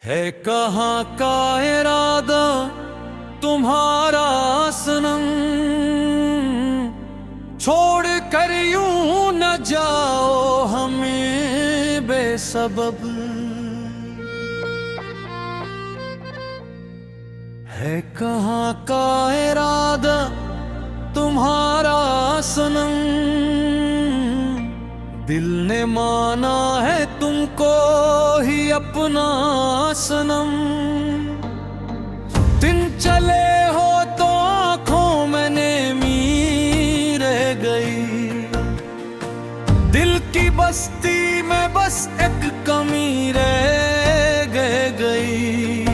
है कहाँ का इरादा तुम्हारा सनम, छोड़ कर यूं न जाओ हमें बेसबब। है कहाँ का इरादा तुम्हारा सनम, दिल ने माना है तुमको ही अपना सनम। दिन चले हो तो आंखों में नेमी रह गई, दिल की बस्ती में बस एक कमी रह गई।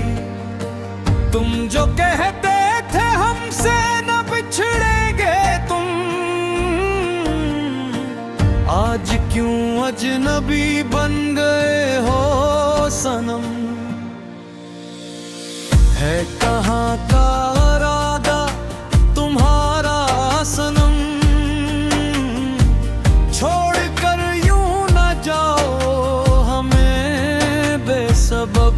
तुम जो कहते थे हमसे न बिछड़ेंगे तुम, आज क्यों अजनबी बन गए हो सनम। है कहाँ का इरादा तुम्हारा सनम, छोड़ कर यूं न जाओ हमें बेसबब।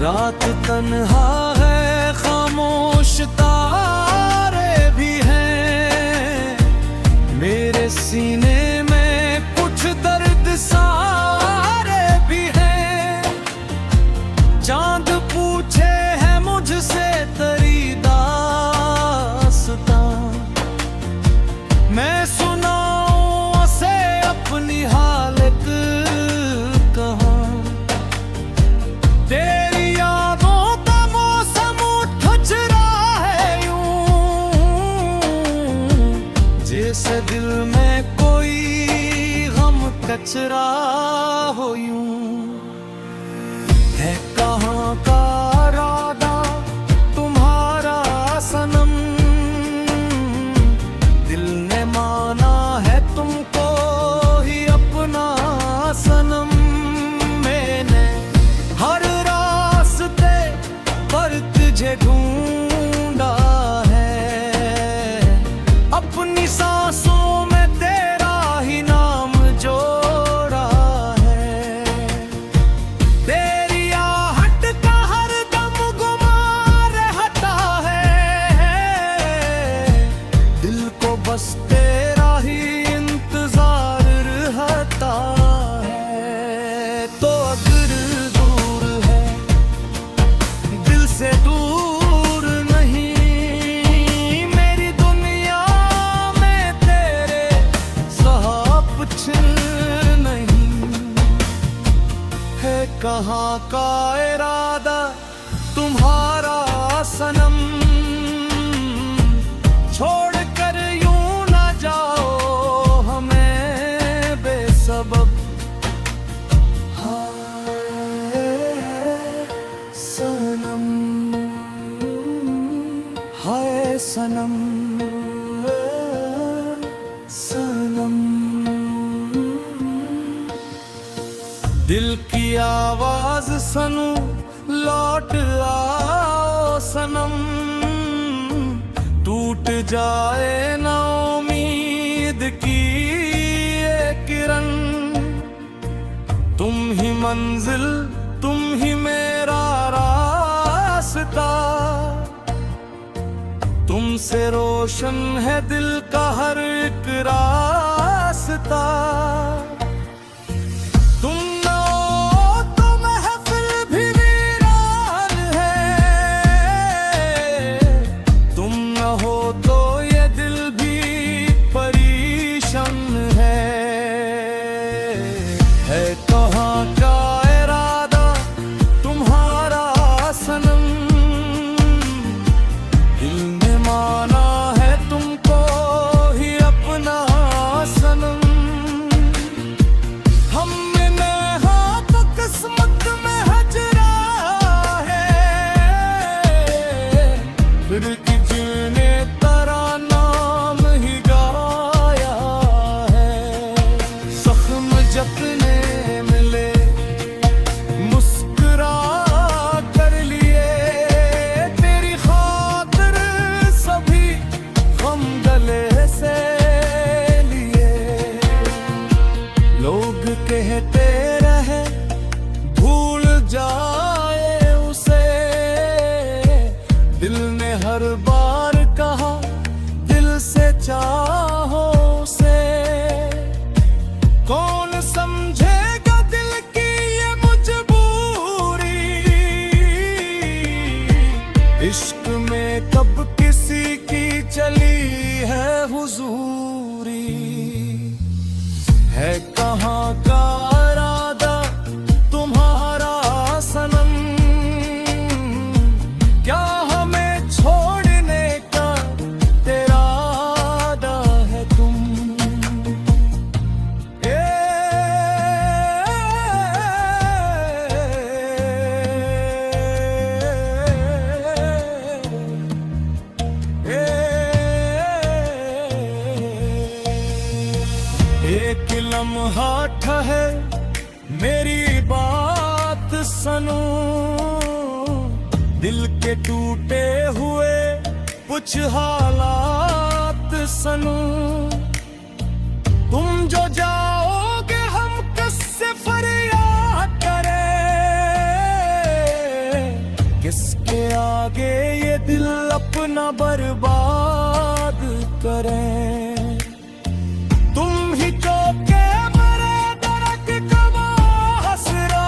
रात तन्हा है खामोश तारे भी हैं, मेरे सीने में कुछ दर्द सारे भी हैं। चांद पूछे है मुझसे तेरी दास्तां, मैं सुनाऊं उसे अपनी हालत कहाँ। तेरी यादों का मौसम ठुच रहा है यूं, जैसे दिल में कोई गम कचरा हो यूं। है कहाँ का इरादा तुम्हारा सनम, दिल ने माना है तुमको ही अपना सनम। मैंने हर रास्ते पर तुझे ढूंढा है, अपनी सांसों में तेरा ही नाम जोड़ा है। तेरी आहट का हर दम गुमा रहता है, दिल को बस तेरा ही इंतजार रहता है। तो अगर दूर है दिल से दूर नहीं, मेरी दुनिया में तेरे सहा कुछ नहीं। है कहाँ का इरादा तुम्हारा सनम, छोड़ कर यूं न जाओ हमें बेसबब। हाय सनम, हाय सनम, सनम। दिल की आवाज सुनू लौट आओ सनम, टूट जाए ना उम्मीद की ये किरण। तुम ही मंजिल, तुम ही मेरा रास्ता, तुमसे रोशन है दिल का हर एक रास्ता। तुम ना हो तो महफिल भी वीरान है, तुम ना हो तो ये दिल भी परेशान है। है कहाँ का इरादा तुम्हारा सनम, दिल ने माना है तुमको ही अपना सनम। चाहों से। कौन समझेगा दिल की ये मजबूरी, इश्क में कब किसी की चली है हुजूरी। है कहाँ का इरादा तुम्हारा सनम, क्या हमें छोड़ने का तेरा इरादा है तुम। एक लम्हा ठहर मेरी बात सुनो, दिल के टूटे हुए कुछ हालात सुनो। तुम जो जाओगे हम किससे फरियाद करें, किसके आगे ये दिल अपना बर्बाद करें। तुम ही चौके मरे दरक कमा हसरा,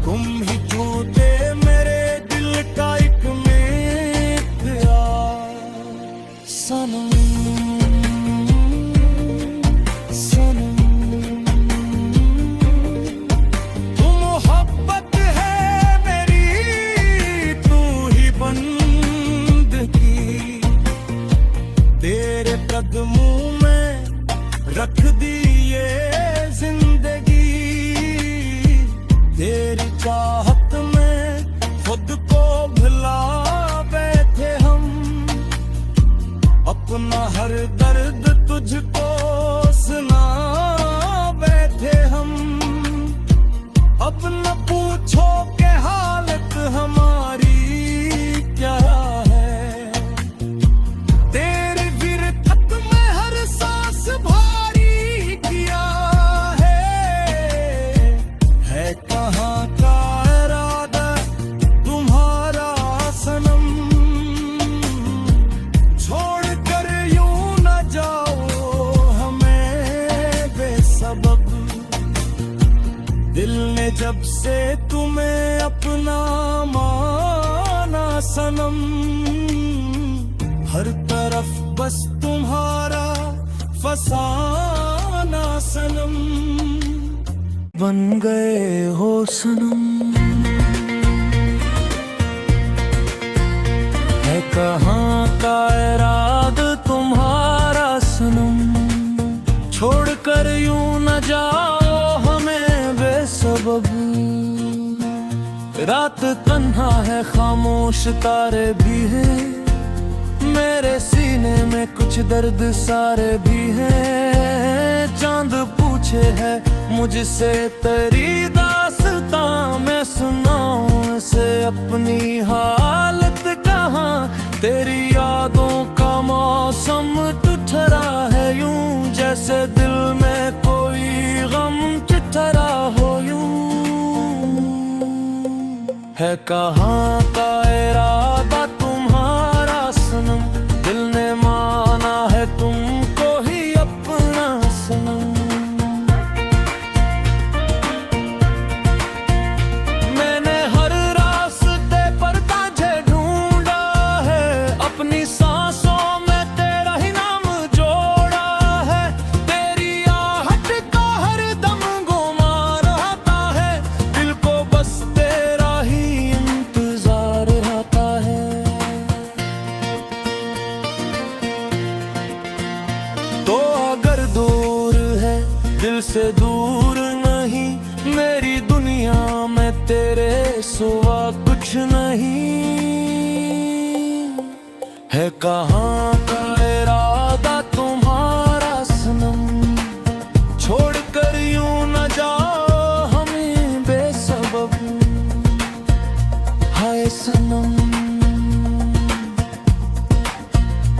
तुम ही झूठे मेरे दिल का एक मिथ्या सनम। सनम तू मोहब्बत है मेरी, तू ही बंदगी। तेरे कदमों में रख दी ये जिंदगी, तेरी चाहत में खुद को भुला बैठे हम। अपना हर दर्द तुझको सुना बैठे हम। अब न पूछो के हालत हमारी क्या है, तेरी विरहत में हर सांस भारी किया है कहाँ का इरादा तुम्हारा सनम। छोड़ कर यूं न जाओ हमें बेसबब, दिल ने जब से तुम्हें अपना माना सनम। हर तरफ बस तुम्हारा फसाना सनम, बन गए हो सनम। है कहाँ का इरादा तुम्हारा सनम, छोड़ कर यूं न जाओ हमें बेसबब। रात तन्हा है खामोश तारे भी हैं, मेरे सीने में कुछ दर्द सारे भी हैं। चांद पूछे है मुझसे तेरी दास्तां, मैं सुनाऊं से अपनी हालत कहाँ। तेरी यादों का मौसम ठुठरा है यूं, जैसे दिल में कोई गम चिट्ठरा हो यूं। है कहाँ का इरादा तुम्हारा सनम, दिल ने माना है तुमको ही अपना सनम। मैंने हर रास्ते पर तुझे ढूंढा है, अपनी सांसों में तेरा ही नाम जोड़ा है। तेरी आहट का हर दम गुमा रहता है, दिल को बस तेरा ही इंतजार रहता है। तो अगर दूर है दिल से दूर नहीं, मेरी दुनिया में तेरे सिवा कुछ नहीं। है कहाँ का इरादा तुम्हारा सनम, छोड़ कर यूं न जाओ हमें बेसबब। हाय सनम,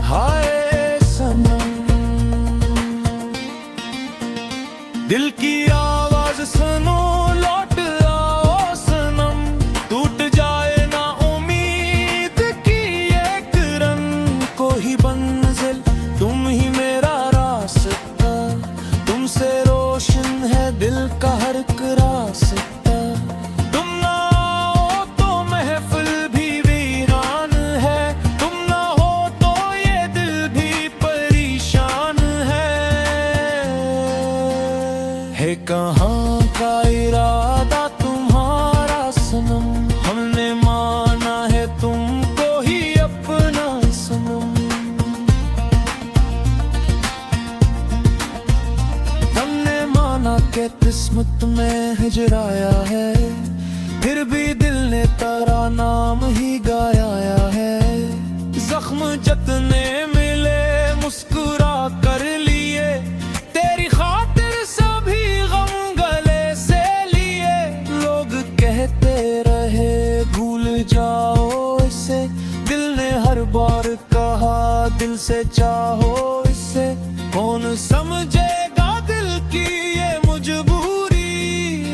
हाय सनम। दिल की आवाज सुनो लौट आओ सनम, टूट जाए ना उम्मीद की एक रंग को हर एक रास्ता। तुम ना हो तो महफिल भी वीरान है, तुम ना हो तो ये दिल भी परेशान है कहाँ का इरादा तुम्हारा सनम, हमने माना है तुमको ही अपना सनम। हमने माना के किस्मत में हिजराया है, फिर भी दिल ने तेरा नाम ही गाया है। जख्म जतने मिले मुस्कुरा कर लिए, तेरी खातिर सभी गम गले से लिए। लोग कहते रहे भूल जाओ इसे, दिल ने हर बार कहा दिल से चाहो इसे। कौन समझेगा दिल की ये मजबूरी,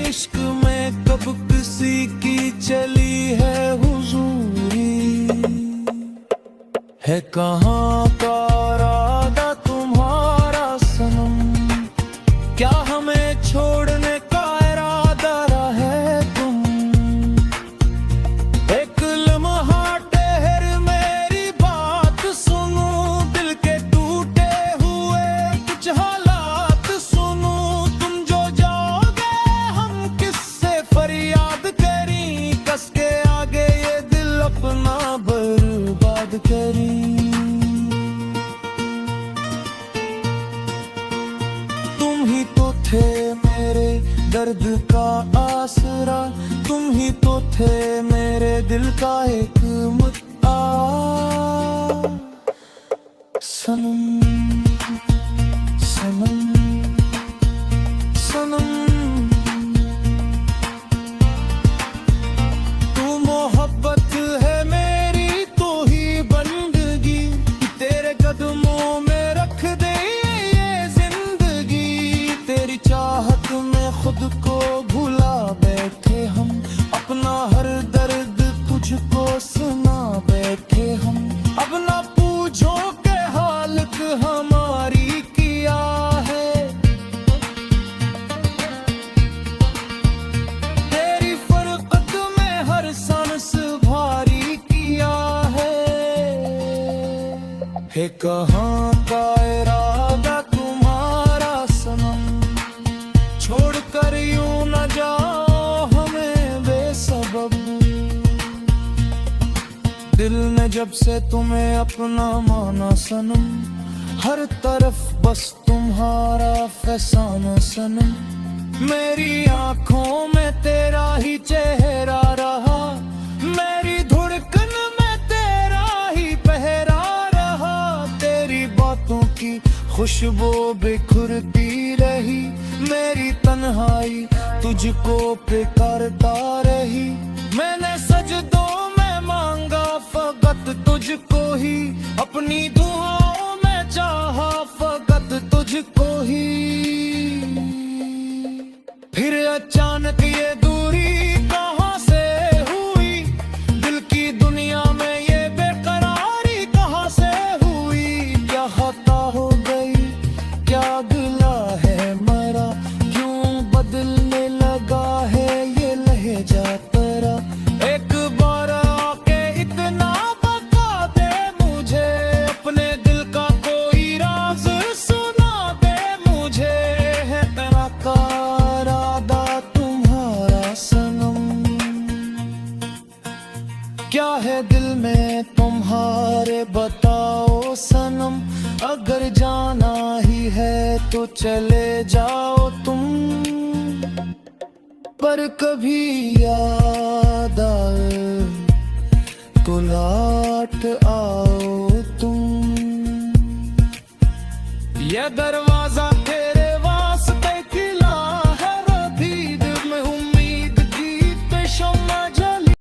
इश्क में कब किसी की चली है हुजूरी। है कहाँ का इरादा तुम्हारा सनम, क्या हमें छोड़ने का इरादा है तुम। एक लम्हा ठहर मेरी बात सुनो, दिल के टूटे हुए कुछ हालात सुनो। तुम जो जाओगे हम किससे फरियाद करी, कस के आगे ये दिल अपना बर्बाद करी। तुम ही तो थे मेरे दर्द का आसरा, तुम ही तो थे मेरे दिल का एक मुद्दा सनम सनम सनम। तू मोहब्बत है मेरी तो ही बंदगी, तेरे कदमों में रख दे ये जिंदगी। तेरी चाहत में खुद को भुला बैठे हम, अपना हर दर्द तुझको सुना बैठे हम। अब ना पूछो के हालत हमारी किया है, तेरी फरकत में हर सांस भारी किया है कहाँ का इरादा तुम्हारा सनम। छोड़ कर यूं न जाओ हमें बेसबब, दिल ने जब से तुम्हें अपना माना सनम। हर तरफ बस तुम्हारा फसाना सनम, मेरी आंखों में तेरा ही चेहरा रहा, मेरी धड़कन में तेरा ही पहरा रहा। तेरी बातों की खुशबू बिखरती रही, मेरी तन्हाई तुझको पुकारता रही। मैंने सजदों में मांगा फकत तुझको ही, अपनी दुआओं में चाहा फकत तुझको ही। फिर अचानक ये दूरी कहाँ से हुई, दिल की दुनिया में ये बेकरारी कहाँ से हुई। क्या खता हो गई, क्या गिला है मरा, क्यों बदलने लगा है ये लहजा तेरा। एक बार आके इतना बता दे मुझे, अपने दिल का कोई राज सुना दे मुझे। है तेरा का इरादा तुम्हारा सनम, क्या है दिल में तुम्हारे बताओ सनम। अगर जाना ही है तो चले जाओ तुम, पर कभी याद आए तो लौट आओ तुम। ये दरवाजा